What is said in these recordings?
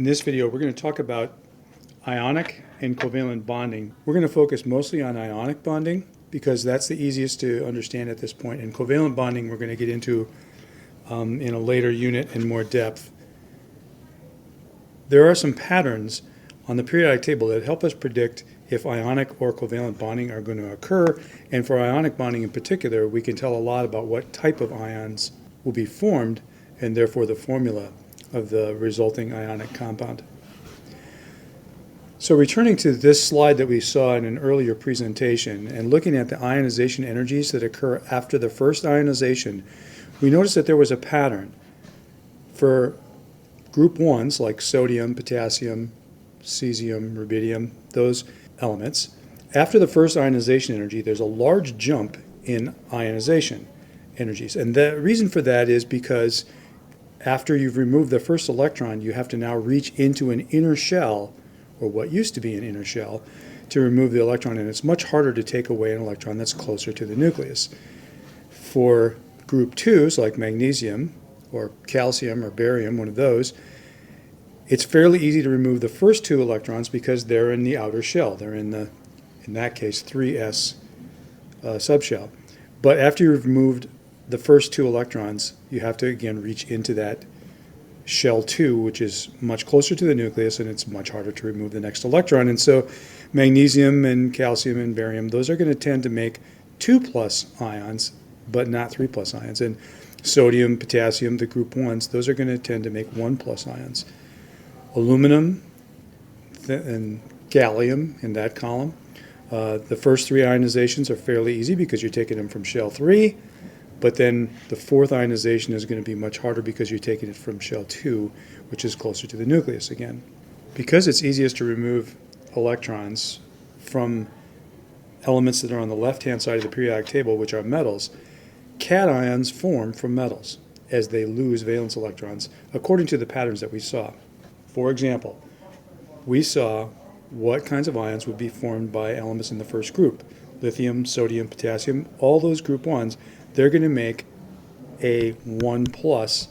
In this video, we're going to talk about ionic and covalent bonding. We're going to focus mostly on ionic bonding because that's the easiest to understand at this point. And covalent bonding we're going to get into in a later unit in more depth. There are some patterns on the periodic table that help us predict if ionic or covalent bonding are going to occur. And for ionic bonding in particular, we can tell a lot about what type of ions will be formed and therefore the formula of the resulting ionic compound. So returning to this slide that we saw in an earlier presentation and looking at the ionization energies that occur after the first ionization, we noticed that there was a pattern. For group 1s like sodium, potassium, cesium, rubidium, those elements, after the first ionization energy, there's a large jump in ionization energies. And the reason for that is because after you've removed the first electron, you have to now reach into an inner shell, or what used to be an inner shell, to remove the electron, and it's much harder to take away an electron that's closer to the nucleus. For group 2s, like magnesium, or calcium, or barium, one of those, it's fairly easy to remove the first 2 electrons because they're in the outer shell. They're in that case, 3s subshell. But after you've removed the first 2 electrons, you have to again reach into that shell 2, which is much closer to the nucleus, and it's much harder to remove the next electron. And so magnesium and calcium and barium, those are going to tend to make 2+ ions, but not 3+ ions. And sodium, potassium, the group 1s, those are going to tend to make 1+ ions. Aluminum and gallium in that column, the first 3 ionizations are fairly easy because you're taking them from shell 3. But then the 4th ionization is going to be much harder because you're taking it from shell 2, which is closer to the nucleus again. Because it's easiest to remove electrons from elements that are on the left-hand side of the periodic table, which are metals, cations form from metals as they lose valence electrons, according to the patterns that we saw. For example, we saw what kinds of ions would be formed by elements in the first group. Lithium, sodium, potassium, all those group 1s, they're going to make a 1+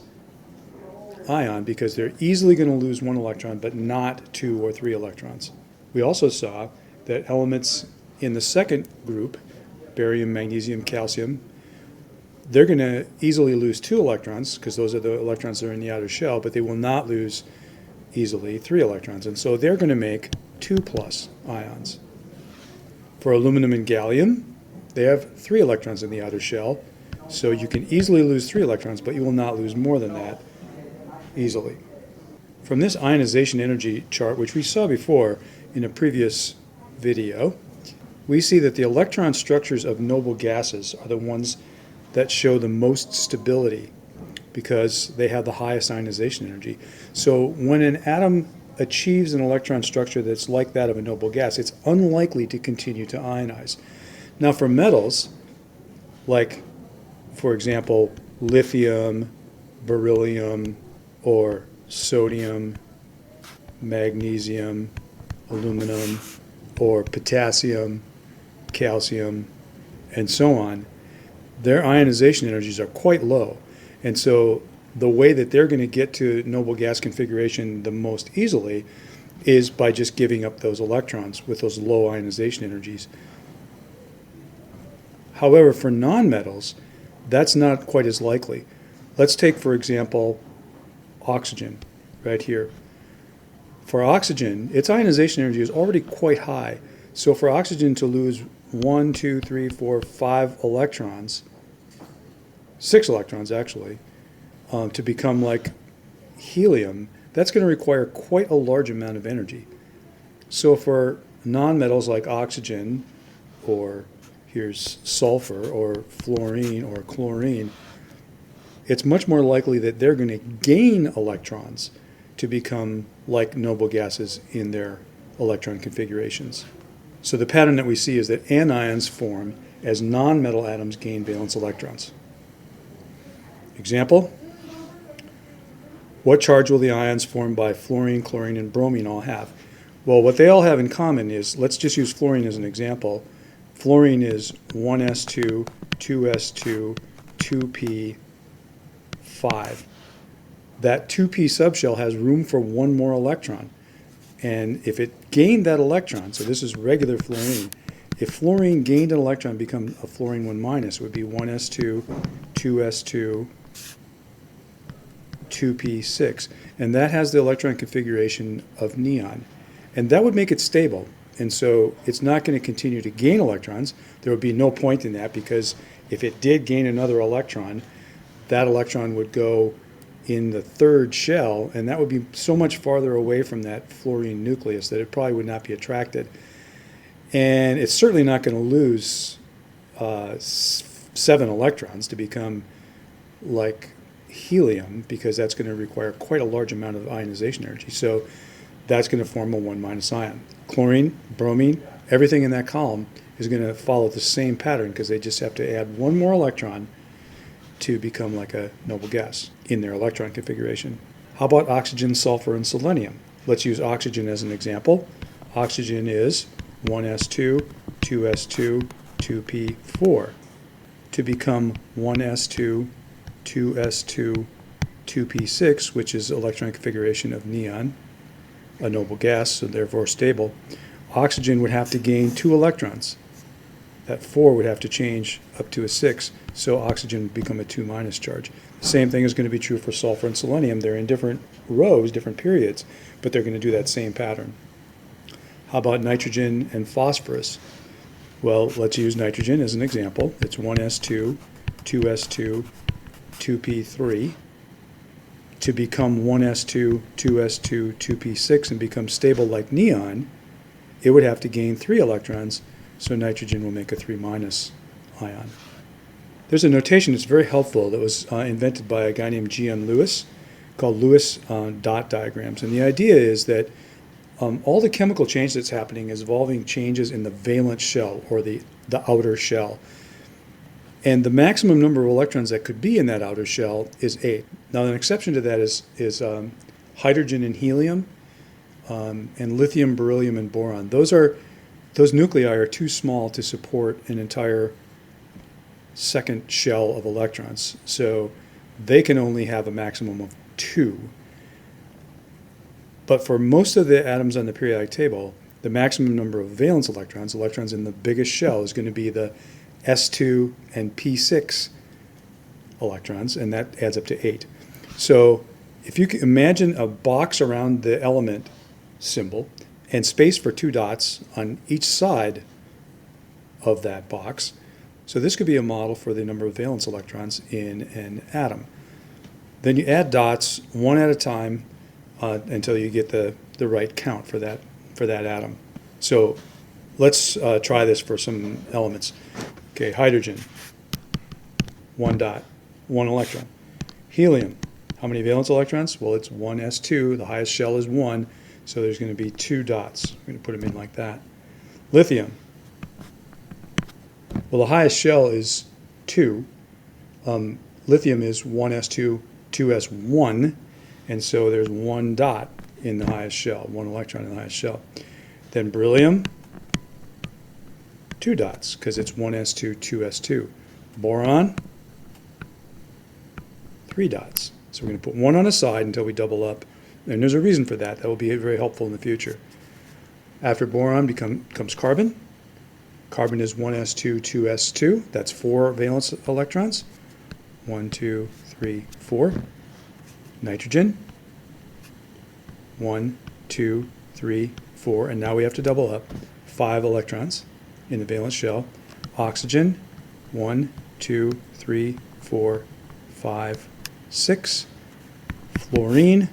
ion because they're easily going to lose 1 electron, but not 2 or 3 electrons. We also saw that elements in the second group, barium, magnesium, calcium, they're going to easily lose 2 electrons because those are the electrons that are in the outer shell, but they will not lose easily 3 electrons. And so they're going to make 2+ ions. For aluminum and gallium, they have 3 electrons in the outer shell, so you can easily lose 3 electrons, but you will not lose more than that easily. From this ionization energy chart, which we saw before in a previous video, we see that the electron structures of noble gases are the ones that show the most stability because they have the highest ionization energy. So when an atom achieves an electron structure that's like that of a noble gas, it's unlikely to continue to ionize. Now for metals, like for example lithium, beryllium, or sodium, magnesium, aluminum, or potassium, calcium, and so on, their ionization energies are quite low. And so the way that they're going to get to noble gas configuration the most easily is by just giving up those electrons with those low ionization energies. However, for nonmetals, that's not quite as likely. Let's take, for example, oxygen right here. For oxygen, its ionization energy is already quite high. So for oxygen to lose 1, 2, 3, 4, 5 electrons, 6 electrons actually, to become like helium, that's going to require quite a large amount of energy. So for nonmetals like oxygen, or here's sulfur, or fluorine, or chlorine, it's much more likely that they're going to gain electrons to become like noble gases in their electron configurations. So the pattern that we see is that anions form as nonmetal atoms gain valence electrons. Example, what charge will the ions formed by fluorine, chlorine, and bromine all have? Well, what they all have in common is, let's just use fluorine as an example. Fluorine is 1s2, 2s2, 2p, 5. that 2p subshell has room for one more electron. And if it gained that electron, so this is regular fluorine, if fluorine gained an electron, become a fluorine 1 minus, it would be 1s2, 2s2, 2p6. And that has the electron configuration of neon. And that would make it stable. And so it's not going to continue to gain electrons. There would be no point in that, because if it did gain another electron, that electron would go in the third shell, and that would be so much farther away from that fluorine nucleus that it probably would not be attracted. And it's certainly not going to lose 7 electrons to become like helium, because that's going to require quite a large amount of ionization energy. So that's going to form a 1 minus ion. Chlorine, bromine, everything in that column is going to follow the same pattern, because they just have to add one more electron to become like a noble gas in their electron configuration. How about oxygen, sulfur, and selenium? Let's use oxygen as an example. Oxygen is 1s2, 2s2, 2p4. To become 1s2, 2s2, 2p6, which is electron configuration of neon, a noble gas, so therefore stable, oxygen would have to gain 2 electrons. That 4 would have to change up to a 6, so oxygen would become a 2 minus charge. The same thing is going to be true for sulfur and selenium. They're in different rows, different periods, but they're going to do that same pattern. How about nitrogen and phosphorus? Well, let's use nitrogen as an example. It's 1s2, 2s2, 2p3. To become 1s2, 2s2, 2p6 and become stable like neon, it would have to gain 3 electrons, so nitrogen will make a 3 minus ion. There's a notation that's very helpful that was invented by a guy named G.N. Lewis, called Lewis dot diagrams. And the idea is that all the chemical change that's happening is involving changes in the valence shell, or the outer shell. And the maximum number of electrons that could be in that outer shell is 8. Now, an exception to that is hydrogen and helium, and lithium, beryllium, and boron. Those nuclei are too small to support an entire second shell of electrons. So they can only have a maximum of 2. But for most of the atoms on the periodic table, the maximum number of valence electrons, electrons in the biggest shell, is going to be the S2 and P6 electrons, and that adds up to 8. So if you can imagine a box around the element symbol and space for 2 dots on each side of that box, so this could be a model for the number of valence electrons in an atom. Then you add dots one at a time until you get the right count for that atom. So let's try this for some elements. Okay, hydrogen, 1 dot, 1 electron. Helium, how many valence electrons? Well, it's 1s2, the highest shell is 1, so there's going to be 2 dots. We're going to put them in like that. Lithium, well, the highest shell is 2. Lithium is 1s2, 2s1, and so there's 1 dot in the highest shell, 1 electron in the highest shell. Then beryllium, 2 dots, because it's 1s2, 2s2. Boron, 3 dots. So we're going to put 1 on a side until we double up. And there's a reason for that. That will be very helpful in the future. After boron comes carbon. Carbon is 1s2, 2s2. That's 4 valence electrons. 1, 2, 3, 4. Nitrogen. 1, 2, 3, 4. And now we have to double up. 5 electrons in the valence shell. Oxygen, 1, 2, 3, 4, 5, 6. Fluorine,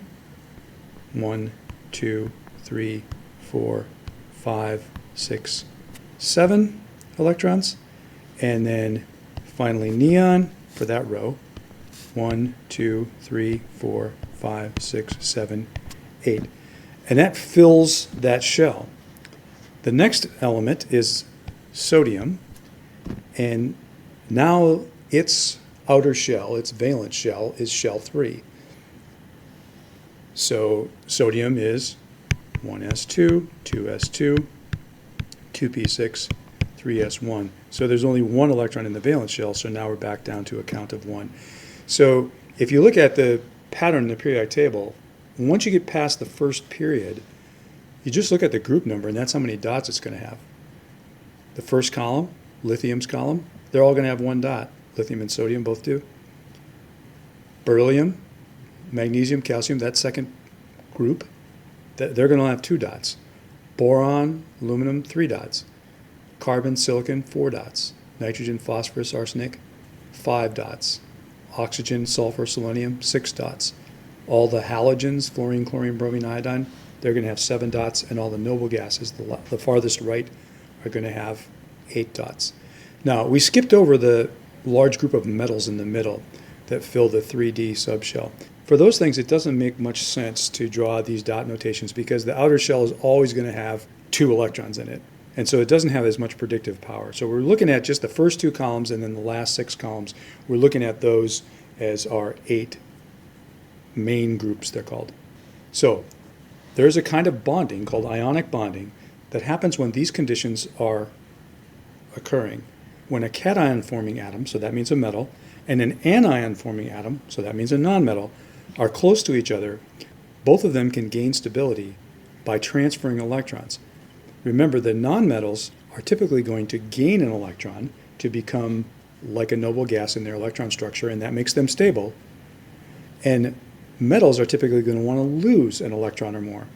1, 2, 3, 4, 5, 6, 7 electrons. And then finally neon for that row. 1, 2, 3, 4, 5, 6, 7, 8. And that fills that shell. The next element is sodium, and now its outer shell, its valence shell, is shell 3. So sodium is 1s2, 2s2, 2p6, 3s1. So there's only 1 electron in the valence shell, so now we're back down to a count of 1. So if you look at the pattern in the periodic table, once you get past the first period, you just look at the group number, and that's how many dots it's going to have. The first column, lithium's column, they're all going to have one dot. Lithium and sodium both do. Beryllium, magnesium, calcium, that second group, they're going to have 2 dots. Boron, aluminum, 3 dots. Carbon, silicon, 4 dots. Nitrogen, phosphorus, arsenic, 5 dots. Oxygen, sulfur, selenium, 6 dots. All the halogens, fluorine, chlorine, bromine, iodine, they're going to have 7 dots, and all the noble gases, the farthest right, are going to have 8 dots. Now, we skipped over the large group of metals in the middle that fill the 3D subshell. For those things, it doesn't make much sense to draw these dot notations because the outer shell is always going to have 2 electrons in it. And so it doesn't have as much predictive power. So we're looking at just the first 2 columns and then the last 6 columns. We're looking at those as our 8 main groups, they're called. So there's a kind of bonding called ionic bonding that happens when these conditions are occurring. When a cation forming atom, so that means a metal, and an anion forming atom, so that means a nonmetal, are close to each other, both of them can gain stability by transferring electrons. Remember, the nonmetals are typically going to gain an electron to become like a noble gas in their electron structure, and that makes them stable. And metals are typically going to want to lose an electron or more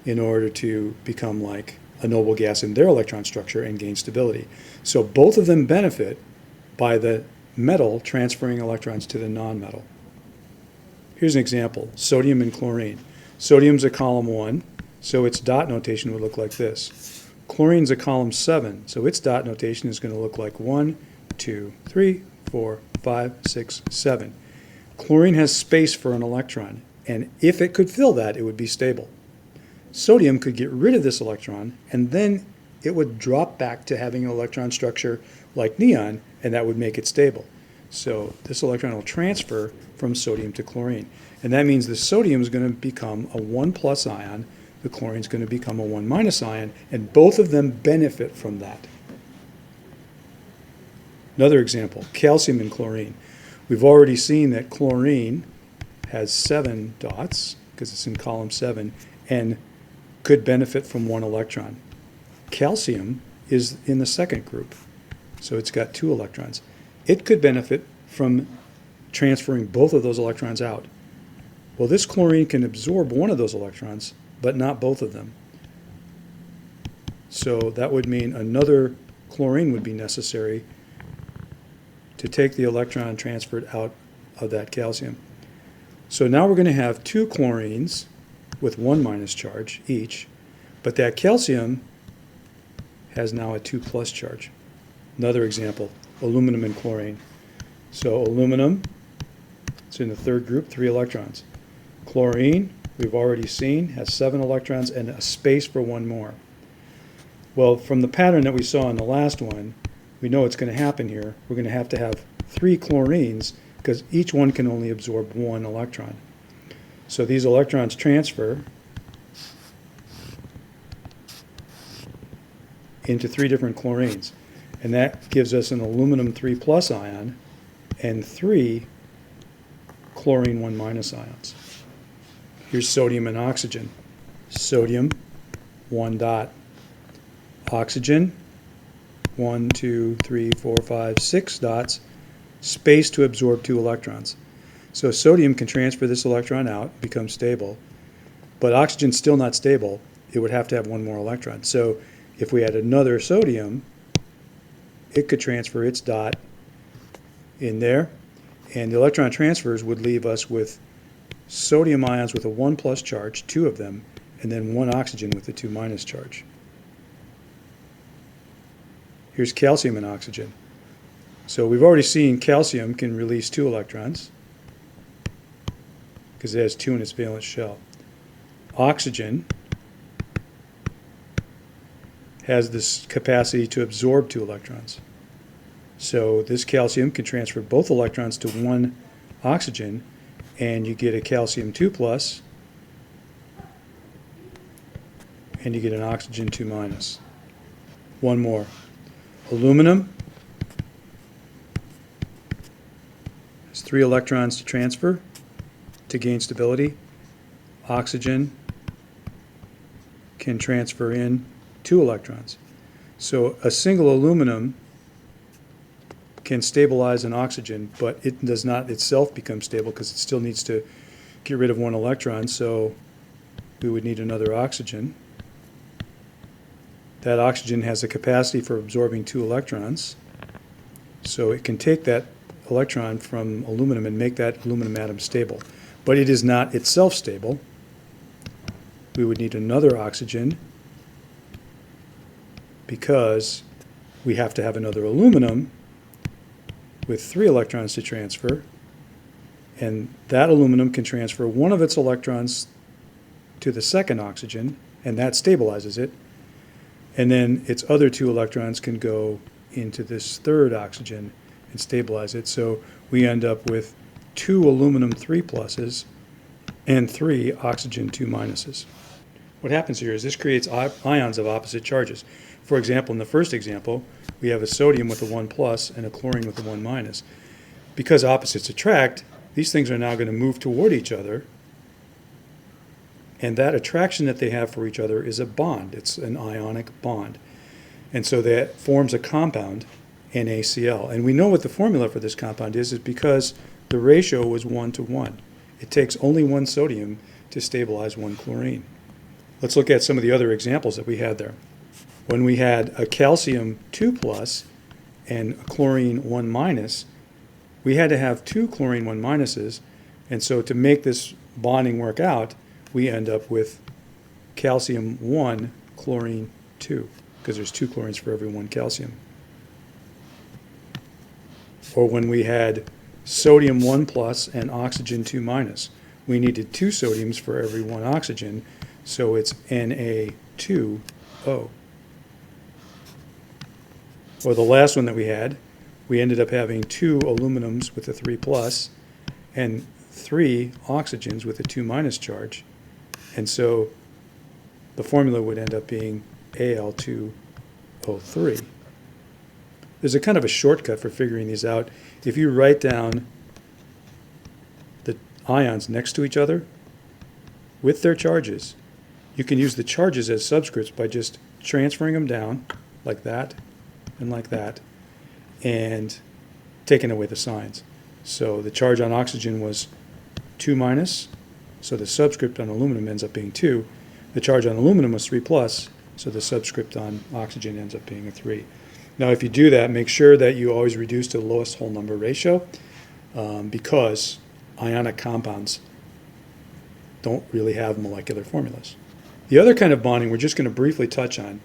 in order to become like a noble gas in their electron structure and gain stability. So both of them benefit by the metal transferring electrons to the nonmetal. Here's an example, sodium and chlorine. Sodium's a column 1, so its dot notation would look like this. Chlorine's a column 7, so its dot notation is going to look like 1, 2, 3, 4, 5, 6, 7. Chlorine has space for an electron, and if it could fill that, it would be stable. Sodium could get rid of this electron, and then it would drop back to having an electron structure like neon, and that would make it stable. So this electron will transfer from sodium to chlorine. And that means the sodium is going to become a 1 plus ion, the chlorine is going to become a 1 minus ion, and both of them benefit from that. Another example, calcium and chlorine. We've already seen that chlorine has 7 dots, because it's in column 7, and could benefit from 1 electron. Calcium is in the second group, so it's got 2 electrons. It could benefit from transferring both of those electrons out. Well, this chlorine can absorb 1 of those electrons, but not both of them. So that would mean another chlorine would be necessary to take the electron transferred out of that calcium. So now we're going to have 2 chlorines with 1 minus charge each, but that calcium has now a 2 plus charge. Another example, aluminum and chlorine. So aluminum, it's in the third group, 3 electrons. Chlorine, we've already seen, has 7 electrons and a space for 1 more. Well, from the pattern that we saw in the last one, we know what's going to happen here. We're going to have 3 chlorines because each one can only absorb 1 electron. So these electrons transfer into 3 different chlorines. And that gives us an aluminum 3 plus ion and 3 chlorine 1 minus ions. Here's sodium and oxygen. Sodium, 1 dot. Oxygen, 1, 2, 3, 4, 5, 6 dots, space to absorb 2 electrons. So sodium can transfer this electron out, become stable, but oxygen's still not stable. It would have to have 1 more electron. So if we had another sodium, it could transfer its dot in there, and the electron transfers would leave us with sodium ions with a 1 plus charge, 2 of them, and then 1 oxygen with a 2 minus charge. Here's calcium and oxygen. So we've already seen calcium can release 2 electrons because it has 2 in its valence shell. Oxygen has this capacity to absorb 2 electrons. So this calcium can transfer both electrons to 1 oxygen, and you get a calcium 2 plus, and you get an oxygen 2 minus. 1 more. Aluminum has 3 electrons to transfer, to gain stability, oxygen can transfer in 2 electrons. So a single aluminum can stabilize an oxygen, but it does not itself become stable because it still needs to get rid of 1 electron, so we would need another oxygen. That oxygen has a capacity for absorbing 2 electrons, so it can take that electron from aluminum and make that aluminum atom stable. But it is not itself stable. We would need another oxygen because we have to have another aluminum with 3 electrons to transfer, and that aluminum can transfer 1 of its electrons to the second oxygen, and that stabilizes it, and then its other 2 electrons can go into this third oxygen and stabilize it. So we end up with 2 aluminum 3 pluses and 3 oxygen 2 minuses. What happens here is this creates ions of opposite charges. For example, in the first example, we have a sodium with a 1 plus and a chlorine with a 1 minus. Because opposites attract, these things are now going to move toward each other, and that attraction that they have for each other is a bond. It's an ionic bond. And so that forms a compound, NaCl. And we know what the formula for this compound is because the ratio was 1 to 1. It takes only 1 sodium to stabilize 1 chlorine. Let's look at some of the other examples that we had there. When we had a calcium 2 plus and a chlorine 1 minus, we had to have 2 chlorine 1 minuses, and so to make this bonding work out, we end up with calcium 1, chlorine 2, because there's 2 chlorines for every 1 calcium. Or when we had sodium 1 plus and oxygen 2 minus, we needed 2 sodiums for every 1 oxygen, so it's Na2O. Or the last one that we had, we ended up having 2 aluminums with a 3 plus and 3 oxygens with a 2 minus charge. And so the formula would end up being Al2O3. There's a kind of a shortcut for figuring these out. If you write down the ions next to each other with their charges, you can use the charges as subscripts by just transferring them down like that and like that, and taking away the signs. So the charge on oxygen was 2 minus, so the subscript on aluminum ends up being 2. The charge on aluminum was 3 plus, so the subscript on oxygen ends up being a 3. Now if you do that, make sure that you always reduce to the lowest whole number ratio, because ionic compounds don't really have molecular formulas. The other kind of bonding we're just going to briefly touch on.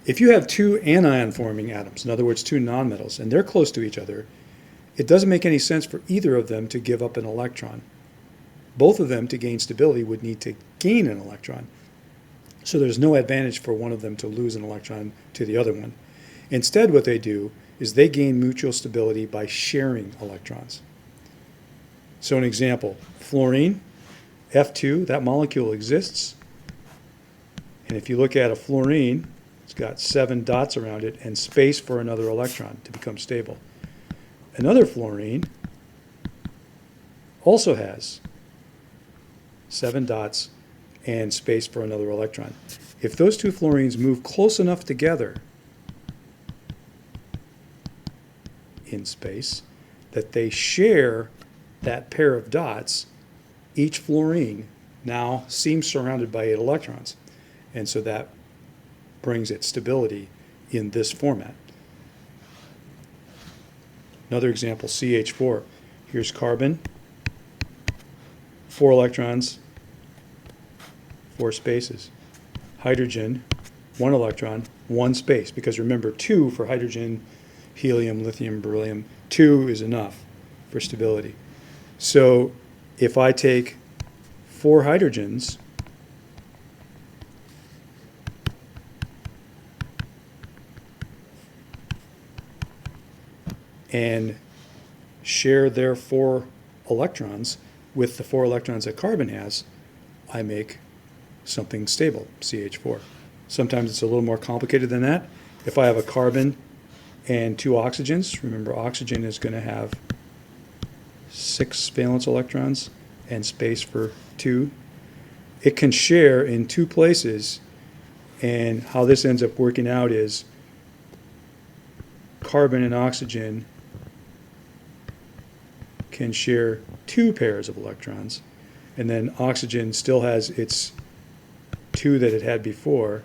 If you have 2 anion-forming atoms, in other words 2 nonmetals, and they're close to each other, it doesn't make any sense for either of them to give up an electron. Both of them, to gain stability, would need to gain an electron. So there's no advantage for one of them to lose an electron to the other one. Instead, what they do is they gain mutual stability by sharing electrons. So an example, fluorine, F2, that molecule exists. And if you look at a fluorine, it's got 7 dots around it and space for another electron to become stable. Another fluorine also has 7 dots and space for another electron. If those 2 fluorines move close enough together in space that they share that pair of dots, each fluorine now seems surrounded by 8 electrons. And so that brings its stability in this format. Another example, CH4. Here's carbon, 4 electrons, 4 spaces. Hydrogen, 1 electron, 1 space, because remember 2 for hydrogen, helium, lithium, beryllium, 2 is enough for stability. So if I take 4 hydrogens and share their 4 electrons with the 4 electrons that carbon has, I make something stable, CH4. Sometimes it's a little more complicated than that. If I have a carbon and 2 oxygens, remember oxygen is going to have 6 valence electrons, and space for 2. It can share in 2 places, and how this ends up working out is carbon and oxygen can share 2 pairs of electrons, and then oxygen still has its 2 that it had before,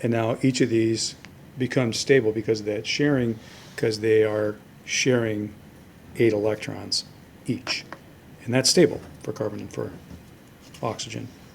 and now each of these becomes stable because of that sharing, because they are sharing 8 electrons each, and that's stable for carbon and for oxygen.